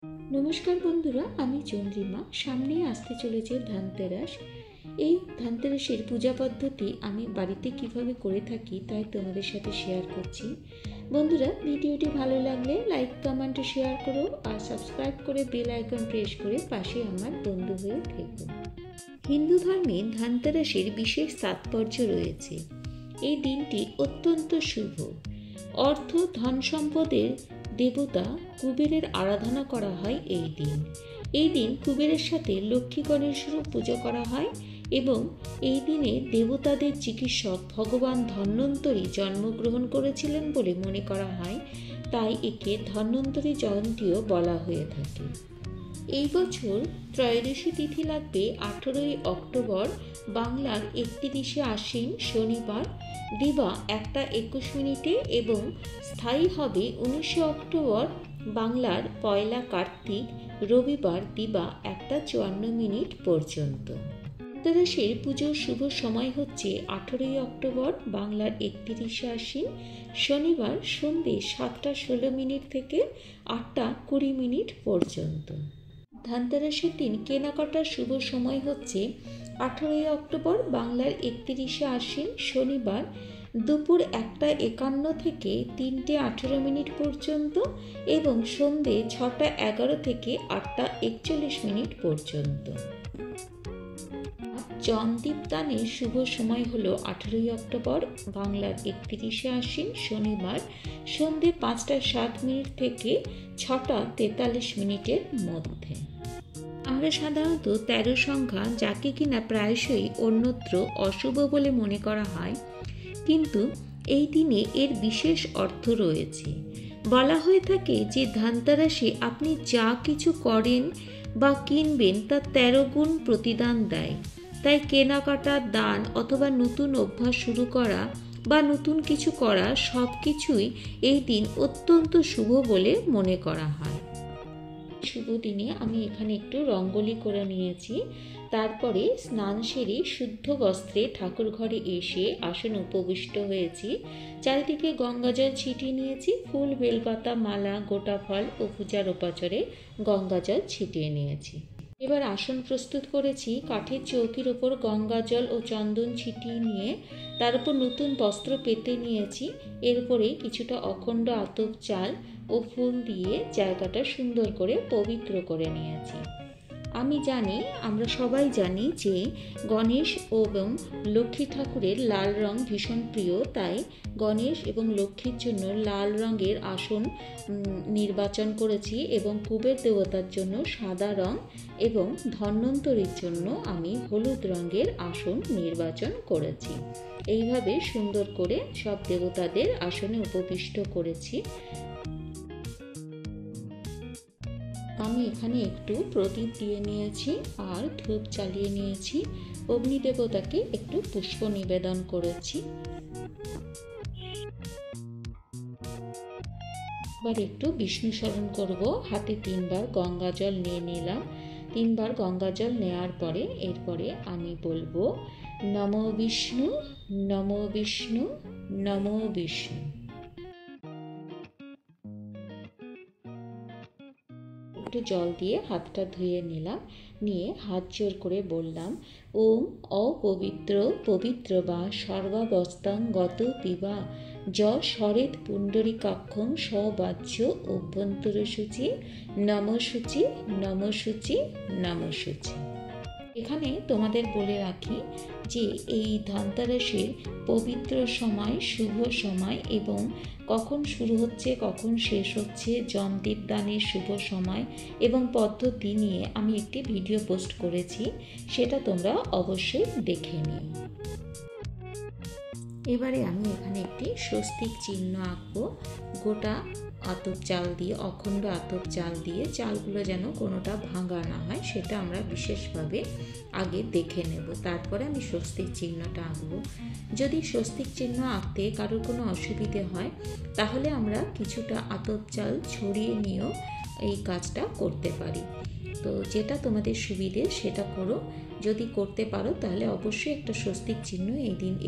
নমস্কার বন্ধুরা, আমি চন্দ্রিমা। সামনেই আসতে চলেছে ধনতেরাস। এই ধনতেরাসের পূজা পদ্ধতি আমি বাড়িতে কিভাবে করে থাকি তাই তোমাদের সাথে শেয়ার করছি। বন্ধুরা, ভিডিওটি ভালো লাগলে লাইক, কমেন্ট ও শেয়ার করো আর সাবস্ক্রাইব করে বেল আইকন প্রেস করে পাশে আমার বন্ধু হয়ে থেকো। হিন্দু ধর্মে ধনতেরাসের বিশেষ তাৎপর্য রয়েছে। এই দিনটি অত্যন্ত শুভ। অর্থ ধন সম্পদের দেবতা কুবেরের আরাধনা করা হয় এই দিন। এই দিন কুবেরের সাথে লক্ষ্মী গণেশেরও পুজো করা হয় এবং এই দিনে দেবতাদের চিকিৎসক ভগবান ধন্বন্তরী জন্মগ্রহণ করেছিলেন বলে মনে করা হয়, তাই একে ধন্বন্তরী জয়ন্তীও বলা হয়ে থাকে। এই বছর ত্রয়োদশী তিথি লাগবে 18ই অক্টোবর, বাংলার 31শে আশ্বিন শনিবার দিবা 1টা 21 এবং স্থায়ী হবে 19শে অক্টোবর, বাংলার 1লা কার্তিক রবিবার দিবা 1টা 54 পর্যন্ত। ধনতেরাসের পুজোর শুভ সময় হচ্ছে 18ই অক্টোবর, বাংলার 31শে আশ্বিন শনিবার সন্ধ্যে 7টা 16 থেকে 8টা 20 পর্যন্ত। ধনতেরাসের দিন কেনাকাটার শুভ সময় হচ্ছে 18ই অক্টোবর, বাংলার 31শে আশ্বিন শনিবার দুপুর 1টা 51 থেকে 3টে 18 পর্যন্ত এবং সন্ধে 6টা 11 থেকে 8টা 41 পর্যন্ত। জমদীপ দানের শুভ সময় হলো 18ই অক্টোবর, বাংলার 31শে আশ্বিন শনিবার সন্ধে 5টা 7 থেকে 6টা 43 মধ্যে। আমরা সাধারণত 13 সংখ্যা, যাকে কিনা প্রায়শই অন্যত্র অশুভ বলে মনে করা হয়, কিন্তু এই দিনে এর বিশেষ অর্থ রয়েছে। বলা হয়ে থাকে যে ধনতেরাসে আপনি যা কিছু করেন বা কিনবেন তা 13 গুণ প্রতিদান দেয়। তাই কেনাকাটা, দান অথবা নতুন অভ্যাস শুরু করা বা নতুন কিছু করা সব কিছুই এই দিন অত্যন্ত শুভ বলে মনে করা হয়। শুভ দিনে আমি এখানে একটু রঙ্গোলি করে নিয়েছি। তারপরে স্নান সেরে শুদ্ধ বস্ত্রে ঠাকুর ঘরে এসে আসনে উপবিষ্ট হয়েছি। চারিদিকে গঙ্গাজল ছিটিয়ে নিয়েছি। ফুল, বেলপাতা, মালা, গোটা ফল ও পূজার উপাচারে গঙ্গাজল ছিটিয়ে নিয়েছি। এবার আসন প্রস্তুত করেছি। কাঠের চৌকির ওপর গঙ্গাজল ও চন্দন ছিটিয়ে নিয়ে তার উপর নতুন বস্ত্র পেতে নিয়েছি। এরপরে কিছুটা অখণ্ড আতপ চাল ও ফুল দিয়ে জায়গাটা সুন্দর করে পবিত্র করে নিয়েছি। আমরা সবাই জানি যে গণেশ এবং লক্ষ্মী ঠাকুরের লাল রং ভীষণ প্রিয়, তাই গণেশ এবং লক্ষ্মীর জন্য লাল রঙের আসন নির্বাচন করেছি এবং কুবের দেবতার জন্য সাদা রং এবং ধন্বন্তরীর জন্য আমি হলুদ রঙের আসন নির্বাচন করেছি। এইভাবে সুন্দর করে সব দেবতাদের আসনে উপবিষ্ট করেছি। আমি এখানে একটু প্রদীপ দিয়ে নিয়েছি আর ধূপ জ্বালিয়ে নিয়েছি। অগ্নি দেবতাকে একটু পুষ্প নিবেদন করেছি। এবার একটু বিষ্ণু স্মরণ করব। হাতে 3বার গঙ্গাজল নিয়ে নিলাম। 3বার গঙ্গাজল নেওয়ার পরে এরপরে আমি বলবো নমো বিষ্ণু, নমো বিষ্ণু, নমো বিষ্ণু। একটু জল দিয়ে হাতটা ধুয়ে নিলাম। নিয়ে হাত জোর করে বললাম ওম অপবিত্র পবিত্র বা সর্বাবস্থাং গত পিবা য সরেত পুণ্ডরীকাক্ষং সবাচ্য অভ্যন্তর সূচি নমঃসূচি নমঃসূচি নমঃসূচি। এখানে তোমাদের বলে রাখি যে এই ধনতেরাসের পবিত্র সময়, শুভ সময় এবং কখন শুরু হচ্ছে কখন শেষ হচ্ছে, জমদীপ দানের শুভ সময় এবং পদ্ধতি নিয়ে আমি একটি ভিডিও পোস্ট করেছি, সেটা তোমরা অবশ্যই দেখে নিও। এবারে আমি এখানে একটি স্বস্তিক চিহ্ন আঁকবো। গোটা আতপ চাল দিয়ে, অখণ্ড আতপ চাল দিয়ে, চালগুলো যেন কোনোটা ভাঙা না হয় সেটা আমরা বিশেষভাবে আগে দেখে নেব। তারপরে আমি স্বস্তিক চিহ্নটা আঁকবো। যদি স্বস্তিক চিহ্ন আঁকতে কারোর কোনো অসুবিধে হয় তাহলে আমরা কিছুটা আতপ চাল ছড়িয়ে নিয়েও এই কাজটা করতে পারি। তো যেটা তোমাদের সুবিধে সেটা করো। যদি করতে পারো তাহলে অবশ্যই একটা স্বস্তিক চিহ্ন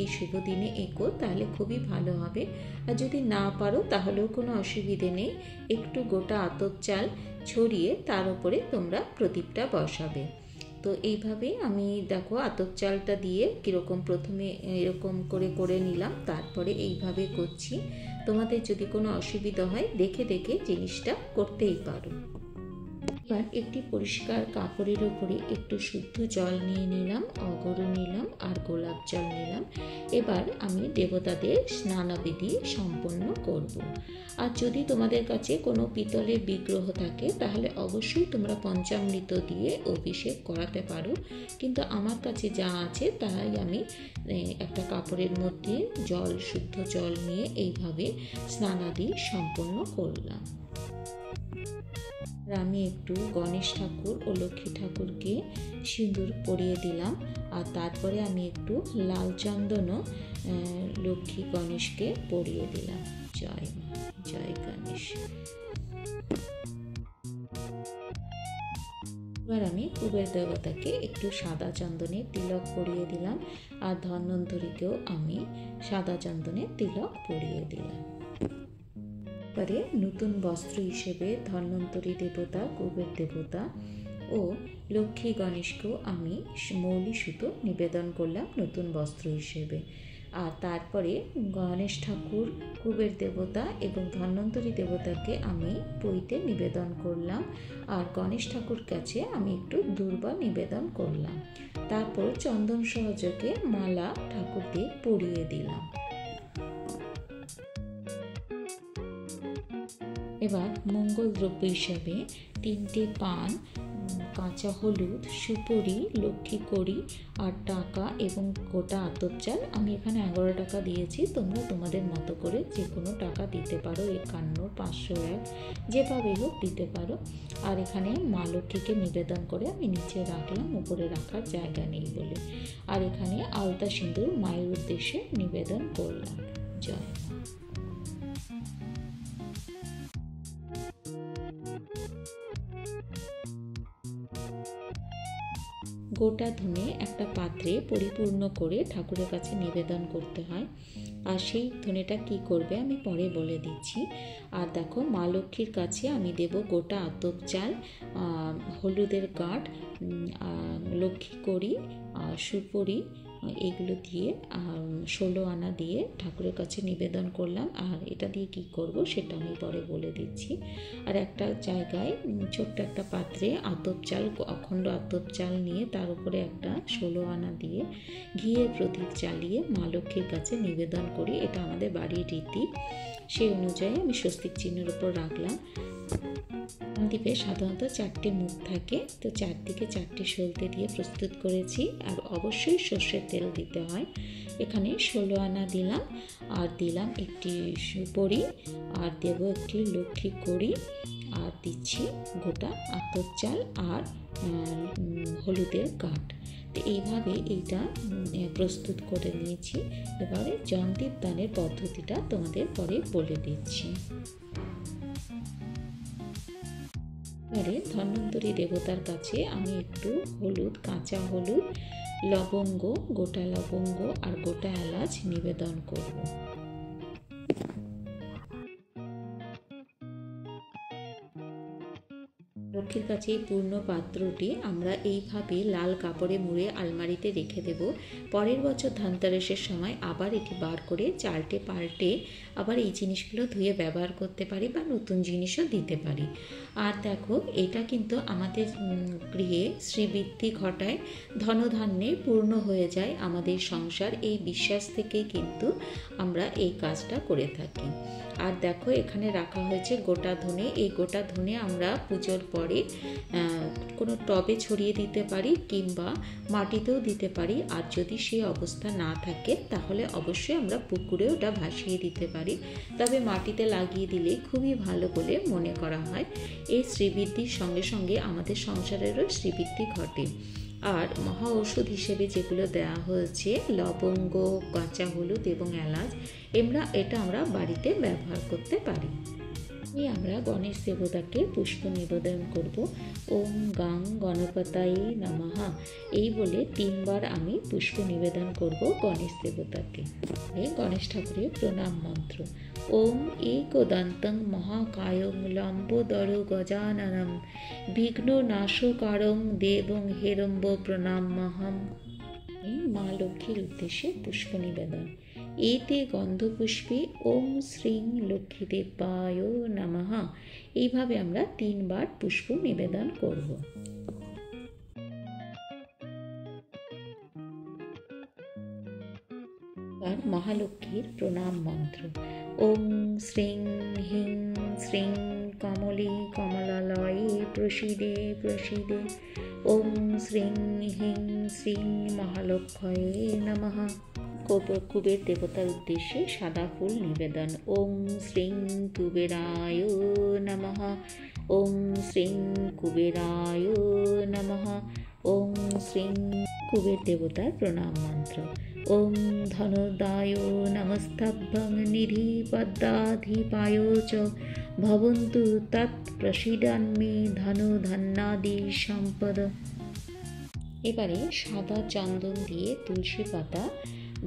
এই শুভ দিনে এঁকো, তাহলে খুবই ভালো হবে। আর যদি না পারো তাহলেও কোনো অসুবিধে নেই। একটু গোটা আতপ চাল ছড়িয়ে তার উপরে তোমরা প্রদীপটা বসাবে। তো এইভাবে আমি দেখো আতপ চালটা দিয়ে কীরকম প্রথমে এরকম করে করে নিলাম, তারপরে এইভাবে করছি। তোমাদের যদি কোনো অসুবিধা হয় দেখে দেখে জিনিসটা করতেই পারো। এবার একটি পরিষ্কার কাপড়ের উপরে একটু শুদ্ধ জল নিয়ে নিলাম, অগরু নিলাম আর গোলাপ জল নিলাম। এবার আমি দেবতাদের স্নানাবিধি সম্পন্ন করব। আর যদি তোমাদের কাছে কোনো পিতলের বিগ্রহ থাকে তাহলে অবশ্যই তোমরা পঞ্চামৃত দিয়ে অভিষেক করাতে পারো, কিন্তু আমার কাছে যা আছে তাই আমি একটা কাপড়ের মধ্যে জল, শুদ্ধ জল নিয়ে এইভাবে স্নানাদি সম্পন্ন করলাম। আমি একটু গণেশ ঠাকুর ও লক্ষ্মী ঠাকুরকে সিঁদুর পরিয়ে দিলাম, আর তারপরে আমি একটু লাল চন্দনও লক্ষ্মী গণেশকে পরিয়ে দিলাম। জয় মা, জয় গণেশ। এবার আমি কুবের দেবতাকে একটু সাদা চন্দনের তিলক পরিয়ে দিলাম, আর ধন্বন্তরীকেও আমি সাদা চন্দনের তিলক পরিয়ে দিলাম। এবারে নতুন বস্ত্র হিসেবে ধন্বন্তরী দেবতা, কুবের দেবতা ও লক্ষ্মী গণেশকেও আমি মৌলি সুতো নিবেদন করলাম নতুন বস্ত্র হিসেবে। আর তারপরে গণেশ ঠাকুর, কুবের দেবতা এবং ধন্বন্তরী দেবতাকে আমি পইতে নিবেদন করলাম, আর গণেশ ঠাকুর কাছে আমি একটু দূর্বা নিবেদন করলাম। তারপর চন্দন সহযোগে মালা ঠাকুরদের পরিয়ে দিলাম। এবার মঙ্গল দ্রব্য হিসাবে 3টে পান, কাঁচা হলুদ, সুপুরি, লক্ষ্মী কড়ি আর টাকা এবং গোটা আতপ চাল, আমি এখানে 11 টাকা দিয়েছি। তোমরা তোমাদের মতো করে যে কোনো টাকা দিতে পারো, 51, 501 যেভাবে হোক দিতে পারো। আর এখানে মা লক্ষ্মীকে নিবেদন করে আমি নিচে রাখলাম, উপরে রাখার জায়গা নেই বলে। আর এখানে আলতা সিঁদুর মায়ের উদ্দেশ্যে নিবেদন করলাম। জয় মা। গোটা ধনে একটা পাত্রে পরিপূর্ণ করে ঠাকুরের কাছে নিবেদন করতে হয়, আর সেই ধনেটা কি করবে আমি পরে বলে দিচ্ছি। আর দেখো মা লক্ষ্মীর কাছে আমি দেব গোটা আতপ চাল, হলুদের গাঁট, লক্ষ্মী কড়ি, সুপুরি, এগুলো দিয়ে 16 আনা দিয়ে ঠাকুরের কাছে নিবেদন করলাম। আর এটা দিয়ে কি করব সেটা আমি পরে বলে দিচ্ছি। আর একটা জায়গায় ছোট্ট একটা পাত্রে আতপ চাল, অখণ্ড আতপ চাল নিয়ে তার উপরে একটা 16 আনা দিয়ে ঘিয়ের প্রদীপ জ্বালিয়ে মা লক্ষ্মীর কাছে নিবেদন করি। এটা আমাদের বাড়ির রীতি, সেই অনুযায়ী আমি স্বস্তিক চিহ্নের উপর রাখলাম। দ্বীপে সাধারণত 4টে মুখ থাকে, তো চারদিকে 4টে সলতে দিয়ে প্রস্তুত করেছি। আর অবশ্যই সর্ষের তেল দিতে হয়। এখানে 16 আনা দিলাম, আর দিলাম একটি সুপুরি, আর দেব একটি লক্ষ্মী কড়ি, আর দিচ্ছি গোটা আতপ চাল আর হলুদের গাঁট। তো এইভাবে এইটা প্রস্তুত করে নিয়েছি। এবারে জলদীপ দানের পদ্ধতিটা তোমাদের পরে বলে দিচ্ছি। এবারে ধন্বন্তরী দেবতার কাছে আমি একটু হলুদ, কাঁচা হলুদ, লবঙ্গ, গোটা লবঙ্গ আর গোটা এলাচ নিবেদন করব। লক্ষ্মীর কাছে এই পূর্ণ পাত্রটি আমরা এইভাবে লাল কাপড়ে মুড়ে আলমারিতে রেখে দেব। পরের বছর ধনতেরাসের সময় আবার এটি বার করে চালটে পাল্টে আবার এই জিনিসগুলো ধুয়ে ব্যবহার করতে পারি, বা নতুন জিনিসও দিতে পারি। আর দেখো এটা কিন্তু আমাদের গৃহে শ্রীবৃদ্ধি ঘটায়, ধনধান্যে পূর্ণ হয়ে যায় আমাদের সংসার, এই বিশ্বাস থেকেই কিন্তু আমরা এই কাজটা করে থাকি। আর দেখো এখানে রাখা হয়েছে গোটা ধনে। এই গোটা ধনে আমরা পুজোর পরে কোনো টবে ছড়িয়ে দিতে পারি কিংবা মাটিতেও দিতে পারি। আর যদি সেই অবস্থা না থাকে তাহলে অবশ্যই আমরা পুকুরে ওটা ভাসিয়ে দিতে পারি, তবে মাটিতে লাগিয়ে দিলে খুবই ভালো বলে মনে করা হয়। এই শ্রীবৃদ্ধির সঙ্গে সঙ্গে আমাদের সংসারেরও শ্রীবৃদ্ধি ঘটে। আর মহা ঔষধ হিসেবে যেগুলো দেওয়া হয়েছে লবঙ্গ, কাঁচা হলুদ এবং এলাচ, এটা আমরা বাড়িতে ব্যবহার করতে পারি। আমরা গণেশ দেবতাকে পুষ্প নিবেদন করব। ওম গাং গণপতায়ে নমঃ এই বলে 3 বার আমি পুষ্প নিবেদন করব গণেশ দেবতাকে। গণেশ ঠাকুরের প্রণাম মন্ত্র। ওম একদন্তং মহাকায়ং লম্বোদর গজাননম বিঘ্ন নাশকারং দেবং হেরম্ব প্রণাম্যহম। মা লক্ষ্মীর উদ্দেশ্যে পুষ্প নিবেদন। এতে গন্ধপুষ্পে ওম শ্রীং লক্ষ্মীদেবায় নমঃ এইভাবে আমরা 3 বার পুষ্প নিবেদন করব। আর মহালক্ষ্মীর প্রণাম মন্ত্র। ওম শ্রীং হিং শ্রীং কমলে কমলালয়ে প্রসীদে প্রসীদে। ওম শ্রীং হিং শ্রীং মহালক্ষ্ময়ে নমঃ। কুবের দেবতার উদ্দেশ্যে সাদা ফুল নিবেদন। ওম শ্রীং কুবেরায় নমঃ। ওম শ্রীং কুবেরায় নমঃ। ওম শ্রীং কুবের দেবতার প্রণাম মন্ত্র। ওম ধনদায় নমস্তভ্যং নিধি পদ্মাধিপায় চ ভবন্তু তৎ প্রসীদন্মে ধনু ধন্যাদি সম্পদ। এবারে সাদা চন্দন দিয়ে তুলসী পাতা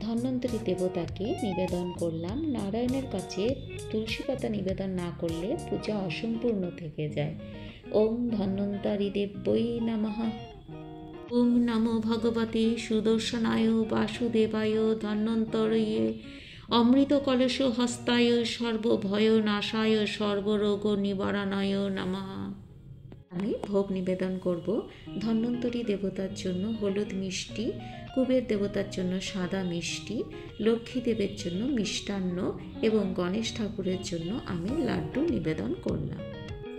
ধন্বন্তরী দেবতাকে নিবেদন করলাম। নারায়ণের কাছে তুলসী পাতা নিবেদন না করলে পূজা অসম্পূর্ণ থেকে যায়। ওম ধন্বন্তরী দেব্যই নমঃ। ওম নমো ভগবতে সুদর্শনায় বাসুদেবায় ধন্বন্তরয়ে অমৃত কলশ হস্তায় সর্বভয় নাশায় সর্বরোগ নিবারণায় নমঃ। আমি ভোগ নিবেদন করব। ধন্বন্তরী দেবতার জন্য হলুদ মিষ্টি, কুবের দেবতার জন্য সাদা মিষ্টি, লক্ষ্মী দেবের জন্য মিষ্টান্ন এবং গণেশ ঠাকুরের জন্য আমি লাড্ডু নিবেদন করলাম।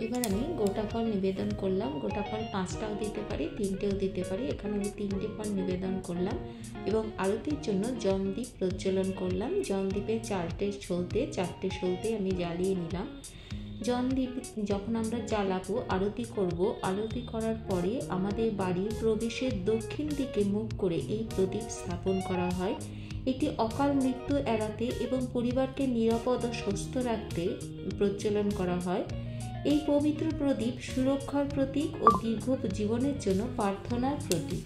এবার আমি গোটা ফল নিবেদন করলাম। গোটা ফল 5টাও দিতে পারি, 3টেও দিতে পারি। এখানে আমি 3টে ফল নিবেদন করলাম এবং আরতির জন্য জমদীপ প্রজ্বলন করলাম। জমদীপে 4টে সলতে আমি জ্বালিয়ে নিলাম। জমদীপ যখন আমরা জ্বালাবো, আরতি করব, আরতি করার পরে আমাদের বাড়ির প্রবেশের দক্ষিণ দিকে মুখ করে এই প্রদীপ স্থাপন করা হয়। এটি অকাল মৃত্যু এড়াতে এবং পরিবারকে নিরাপদ ও সুস্থ রাখতে প্রজ্বলন করা হয়। এই পবিত্র প্রদীপ সুরক্ষার প্রতীক ও দীর্ঘ জীবনের জন্য প্রার্থনার প্রতীক।